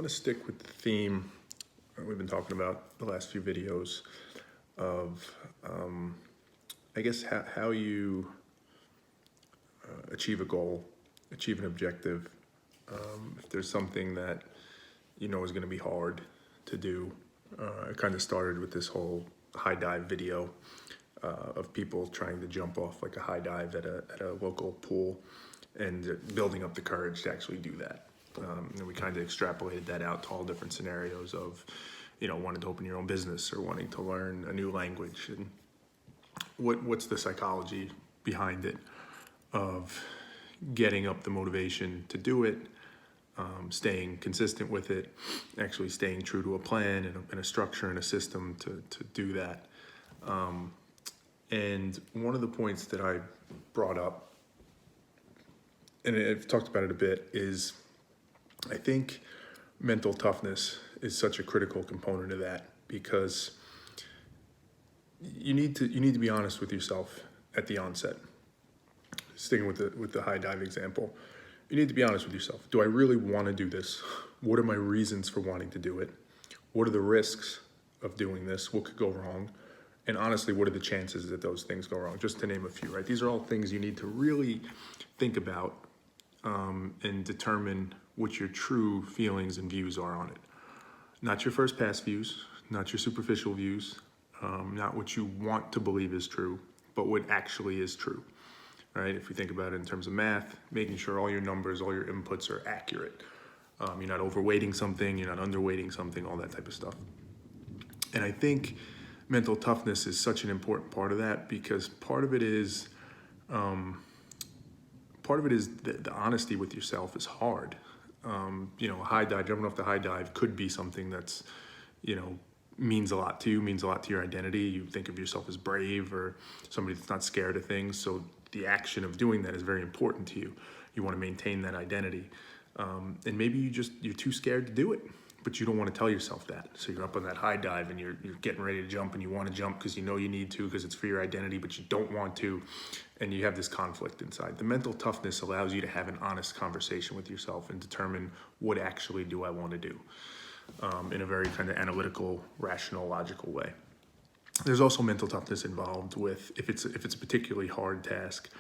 want to stick with the theme we've been talking about the last few videos of, I guess, how you achieve a goal, achieve an objective. If there's something that you know is going to be hard to do. I kind of started with this whole high dive video of people trying to jump off like a high dive at a local pool and building up the courage to actually do that. And we kind of extrapolated that out to all different scenarios of, you know, wanting to open your own business or wanting to learn a new language, and what's the psychology behind it of getting up the motivation to do it, staying consistent with it, actually staying true to a plan and a structure and a system to do that. And one of the points that I brought up, and I've talked about it a bit, is I think mental toughness is such a critical component of that, because you need to be honest with yourself at the onset. Sticking with the high dive example, you need to be honest with yourself. Do I really want to do this? What are my reasons for wanting to do it? What are the risks of doing this? What could go wrong? And honestly, what are the chances that those things go wrong? Just to name a few, right? These are all things you need to really think about and determine what your true feelings and views are on it. Not your first pass views, not your superficial views, not what you want to believe is true, but what actually is true, right? If you think about it in terms of math, making sure all your numbers, all your inputs are accurate. You're not overweighting something, you're not underweighting something, all that type of stuff. And I think mental toughness is such an important part of that, because part of it is the honesty with yourself is hard. You know, a high dive, jumping off the high dive could be something that's, you know, means a lot to you, means a lot to your identity. You think of yourself as brave or somebody that's not scared of things. So the action of doing that is very important to you. You want to maintain that identity. And maybe you're too scared to do it, but you don't want to tell yourself that. So you're up on that high dive and you're getting ready to jump, and you want to jump because you know you need to, because it's for your identity, but you don't want to. And you have this conflict inside. The mental toughness allows you to have an honest conversation with yourself and determine what actually do I want to do in a very kind of analytical, rational, logical way. There's also mental toughness involved with if it's a particularly hard task.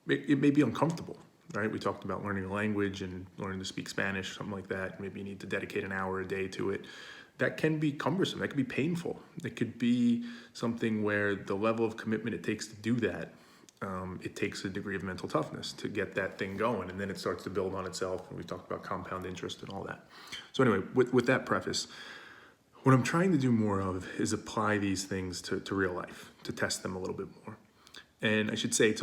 It may be uncomfortable, right? We talked about learning a language and learning to speak Spanish, something like that. Maybe you need to dedicate an hour a day to it. That can be cumbersome. That could be painful. It could be something where the level of commitment it takes to do that, it takes a degree of mental toughness to get that thing going, and then it starts to build on itself. And we talked about compound interest and all that. So anyway, with that preface, what I'm trying to do more of is apply these things to real life, to test them a little bit more. And I should say it's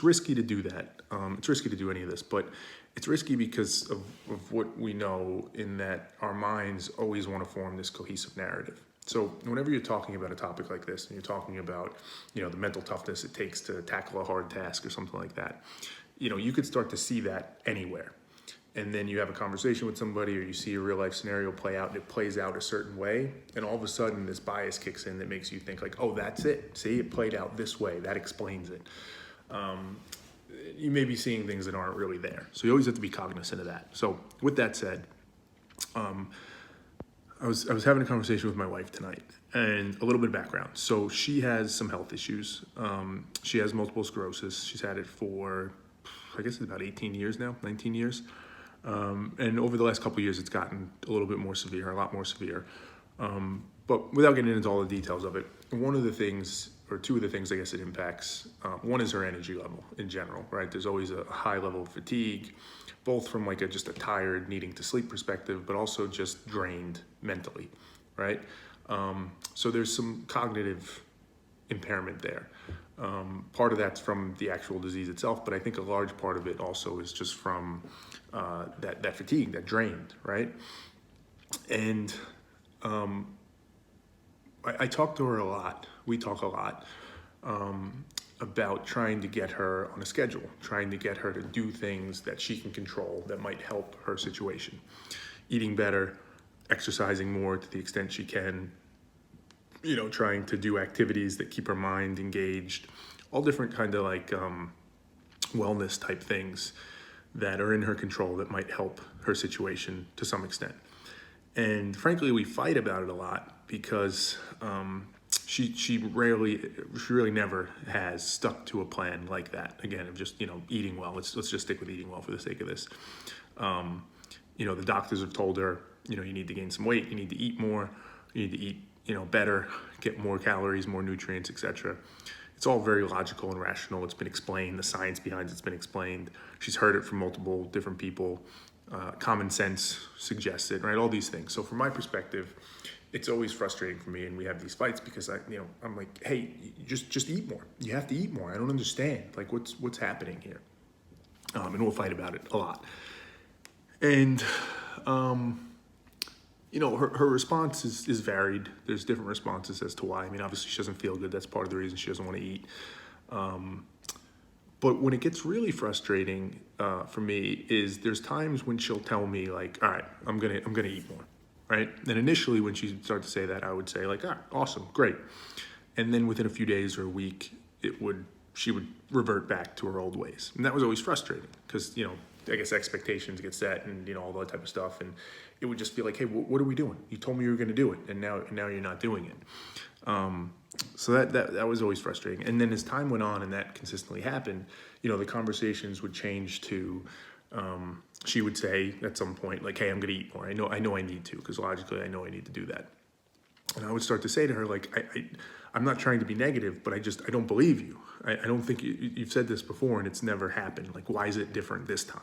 risky to do that. It's risky to do any of this, but it's risky because of what we know, in that our minds always want to form this cohesive narrative. So whenever you're talking about a topic like this, and you're talking about, you know, the mental toughness it takes to tackle a hard task or something like that, you know, you could start to see that anywhere. And then you have a conversation with somebody, or you see a real life scenario play out, and it plays out a certain way. And all of a sudden this bias kicks in that makes you think like, oh, that's it. See, it played out this way. That explains it. You may be seeing things that aren't really there. So you always have to be cognizant of that. So with that said, I was having a conversation with my wife tonight, and a little bit of background. So she has some health issues. She has multiple sclerosis. She's had it for, I guess it's about 18 years now, 19 years. And over the last couple of years, it's gotten a little bit more severe, a lot more severe. But without getting into all the details of it, one of the things, or two of the things I guess it impacts, one is her energy level in general, right? There's always a high level of fatigue, both from like just a tired, needing to sleep perspective, but also just drained mentally, right? So there's some cognitive impairment there. Part of that's from the actual disease itself, but I think a large part of it also is just from that fatigue, that drained, right? And I talk to her a lot. We talk a lot about trying to get her on a schedule, trying to get her to do things that she can control that might help her situation. Eating better, exercising more to the extent she can, you know, trying to do activities that keep her mind engaged, all different kind of like wellness type things that are in her control that might help her situation to some extent. And frankly, we fight about it a lot because she really never has stuck to a plan like that. Again, of just eating well. Let's just stick with eating well for the sake of this. The doctors have told her you need to gain some weight, you need to eat more, you need to eat better, get more calories, more nutrients, etc. It's all very logical and rational. It's been explained. The science behind it's been explained. She's heard it from multiple different people. Common sense suggests it, right? All these things. So from my perspective, it's always frustrating for me, and we have these fights because I'm like, hey, just eat more. You have to eat more. I don't understand. Like, what's happening here? And we'll fight about it a lot. And her response is varied. There's different responses as to why. I mean, obviously she doesn't feel good. That's part of the reason she doesn't want to eat. But when it gets really frustrating for me is there's times when she'll tell me like, all right, I'm gonna eat more, right? And initially when she started to say that, I would say like, all right, awesome, great. And then within a few days or a week, she would revert back to her old ways. And that was always frustrating because, I guess expectations get set and, all that type of stuff. And it would just be like, hey, what are we doing? You told me you were going to do it. And now you're not doing it. So that was always frustrating. And then as time went on and that consistently happened, the conversations would change to, she would say at some point, like, hey, I'm going to eat more. I know I need to, because logically I know I need to do that. And I would start to say to her, like, I'm not trying to be negative, but I don't believe you. I don't think you've said this before and it's never happened. Like, why is it different this time?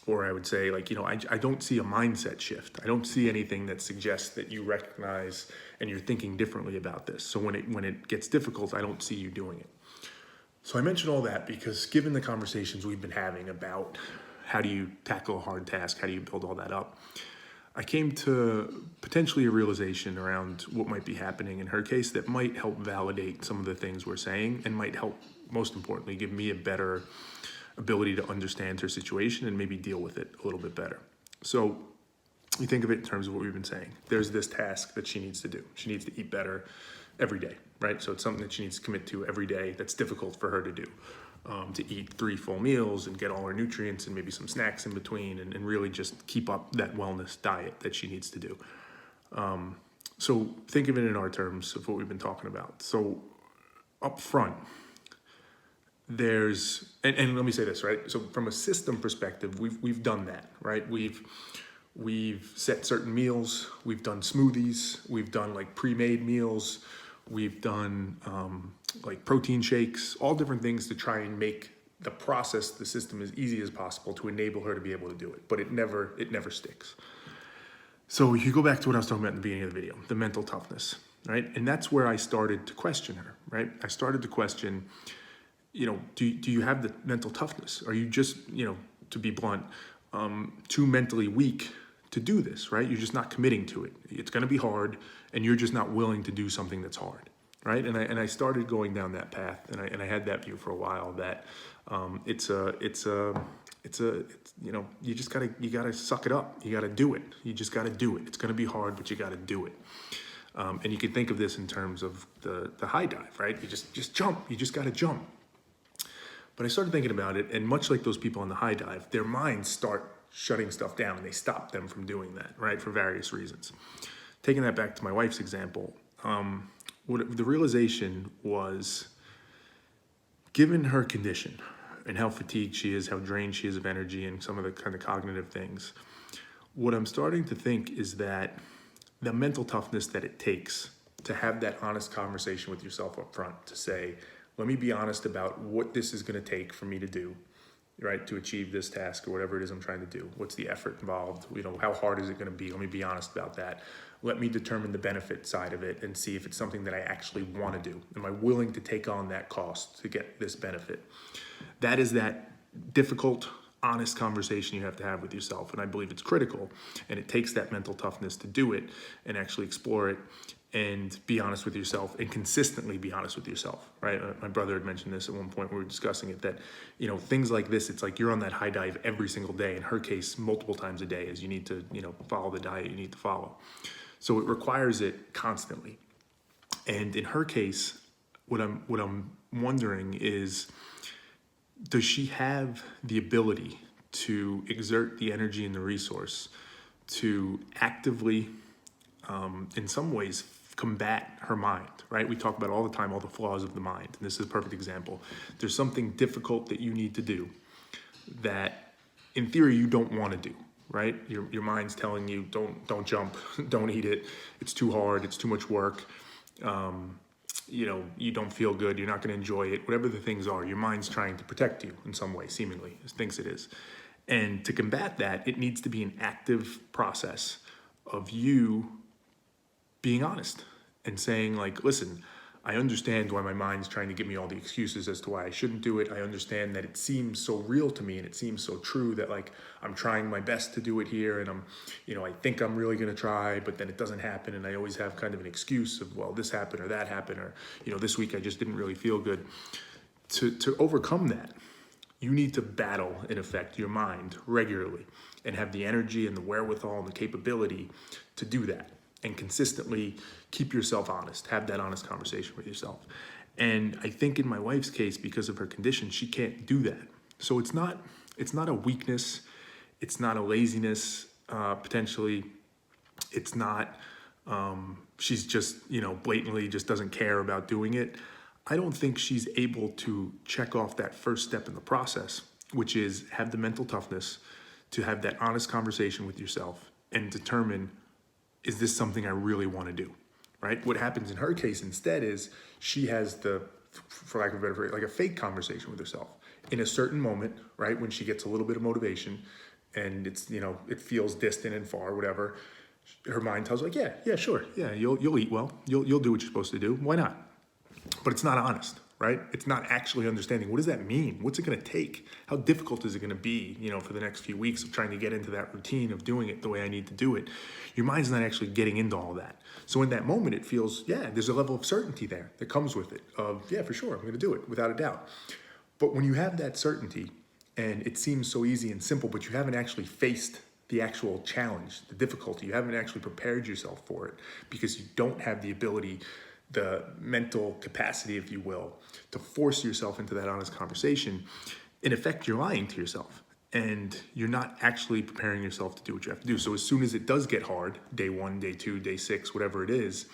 Or I would say, like, I don't see a mindset shift. I don't see anything that suggests that you recognize and you're thinking differently about this. So when it gets difficult, I don't see you doing it. So I mention all that because given the conversations we've been having about how do you tackle a hard task, how do you build all that up, I came to potentially a realization around what might be happening in her case that might help validate some of the things we're saying and might help, most importantly, give me a better ability to understand her situation and maybe deal with it a little bit better. So you think of it in terms of what we've been saying. There's this task that she needs to do. She needs to eat better every day, right? So it's something that she needs to commit to every day that's difficult for her to do. To eat 3 full meals and get all her nutrients and maybe some snacks in between and really just keep up that wellness diet that she needs to do. So think of it in our terms of what we've been talking about. So up front, there's, and let me say this, right? So from a system perspective, we've done that, right? We've set certain meals, we've done smoothies, we've done like pre-made meals, we've done like protein shakes, all different things to try and make the process, the system as easy as possible to enable her to be able to do it. But it never sticks. So you go back to what I was talking about in the beginning of the video, the mental toughness, right? And that's where I started to question her, right? I started to question, do you have the mental toughness? Are you just, to be blunt, too mentally weak to do this, right? You're just not committing to it. It's going to be hard and you're just not willing to do something that's hard, right? And I started going down that path and I had that view for a while that it's you just gotta suck it up. You gotta do it. You just gotta do it. It's going to be hard, but you gotta do it. And you can think of this in terms of the high dive, right? You just jump. You just got to jump. But I started thinking about it, and much like those people on the high dive, their minds start shutting stuff down, and they stop them from doing that, right, for various reasons. Taking that back to my wife's example, the realization was, given her condition and how fatigued she is, how drained she is of energy, and some of the kind of cognitive things, what I'm starting to think is that the mental toughness that it takes to have that honest conversation with yourself up front, to say, let me be honest about what this is going to take for me to do, right, to achieve this task or whatever it is I'm trying to do. What's the effort involved? How hard is it going to be? Let me be honest about that. Let me determine the benefit side of it and see if it's something that I actually want to do. Am I willing to take on that cost to get this benefit? That is that difficult, honest conversation you have to have with yourself. And I believe it's critical. And it takes that mental toughness to do it and actually explore it and be honest with yourself and consistently be honest with yourself, right? My brother had mentioned this at one point when we were discussing it, that, things like this, it's like you're on that high dive every single day. In her case, multiple times a day, as you need to, follow the diet you need to follow. So it requires it constantly. And in her case, what I'm wondering is, does she have the ability to exert the energy and the resource to actively, in some ways, combat her mind, right? We talk about all the time all the flaws of the mind. And this is a perfect example. There's something difficult that you need to do that, in theory, you don't want to do, right? Your mind's telling you, don't jump, don't eat it. It's too hard. It's too much work. You don't feel good. You're not going to enjoy it. Whatever the things are, your mind's trying to protect you in some way, seemingly, it thinks it is. And to combat that, it needs to be an active process of you being honest and saying, like, listen, I understand why my mind's trying to give me all the excuses as to why I shouldn't do it. I understand that it seems so real to me and it seems so true that, like, I'm trying my best to do it here and I think I'm really going to try, but then it doesn't happen. And I always have kind of an excuse of, well, this happened or that happened, or, this week I just didn't really feel good. To overcome that, you need to battle, in effect, your mind regularly and have the energy and the wherewithal and the capability to do that and consistently keep yourself honest, have that honest conversation with yourself. And I think in my wife's case, because of her condition, she can't do that. So it's not a weakness. It's not a laziness, potentially. It's not, she's just, blatantly just doesn't care about doing it. I don't think she's able to check off that first step in the process, which is have the mental toughness to have that honest conversation with yourself and determine, is this something I really want to do, right? What happens in her case instead is she has for lack of a better phrase, like a fake conversation with herself in a certain moment, right? When she gets a little bit of motivation and it's, it feels distant and far, whatever. Her mind tells her, like, yeah, sure. Yeah, you'll eat well. You'll do what you're supposed to do. Why not? But it's not honest, right? It's not actually understanding, what does that mean? What's it going to take? How difficult is it going to be, for the next few weeks of trying to get into that routine of doing it the way I need to do it? Your mind's not actually getting into all that. So in that moment, it feels, there's a level of certainty there that comes with it of, for sure, I'm going to do it without a doubt. But when you have that certainty and it seems so easy and simple, but you haven't actually faced the actual challenge, the difficulty, you haven't actually prepared yourself for it because you don't have the ability, the mental capacity, if you will, to force yourself into that honest conversation, in effect, you're lying to yourself and you're not actually preparing yourself to do what you have to do. So as soon as it does get hard, day 1, day 2, day 6, whatever it is,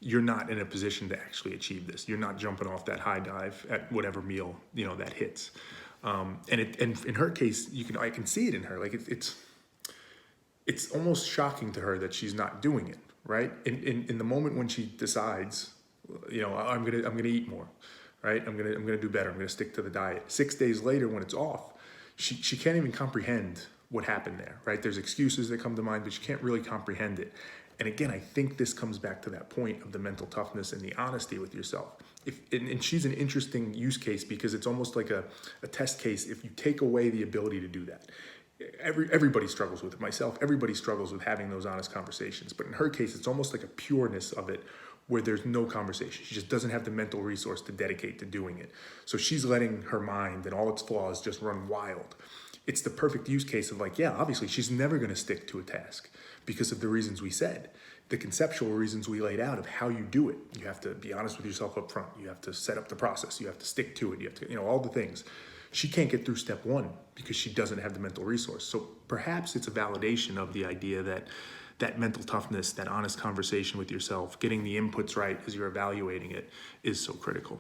you're not in a position to actually achieve this. You're not jumping off that high dive at whatever meal, that hits. And in her case, I can see it in her. Like it's almost shocking to her that she's not doing it. Right? In the moment when she decides, I'm gonna eat more, right? I'm gonna do better. I'm gonna stick to the diet. 6 days later, when it's off, she can't even comprehend what happened there, right? There's excuses that come to mind, but she can't really comprehend it. And again, I think this comes back to that point of the mental toughness and the honesty with yourself. And she's an interesting use case because it's almost like a test case if you take away the ability to do that. Everybody struggles with it. Myself, everybody struggles with having those honest conversations. But in her case, it's almost like a pureness of it where there's no conversation. She just doesn't have the mental resource to dedicate to doing it. So she's letting her mind and all its flaws just run wild. It's the perfect use case of, like, obviously she's never going to stick to a task because of the reasons we said, the conceptual reasons we laid out of how you do it. You have to be honest with yourself up front. You have to set up the process. You have to stick to it. You have to, all the things. She can't get through step 1 because she doesn't have the mental resource. So perhaps it's a validation of the idea that that mental toughness, that honest conversation with yourself, getting the inputs right as you're evaluating it is so critical.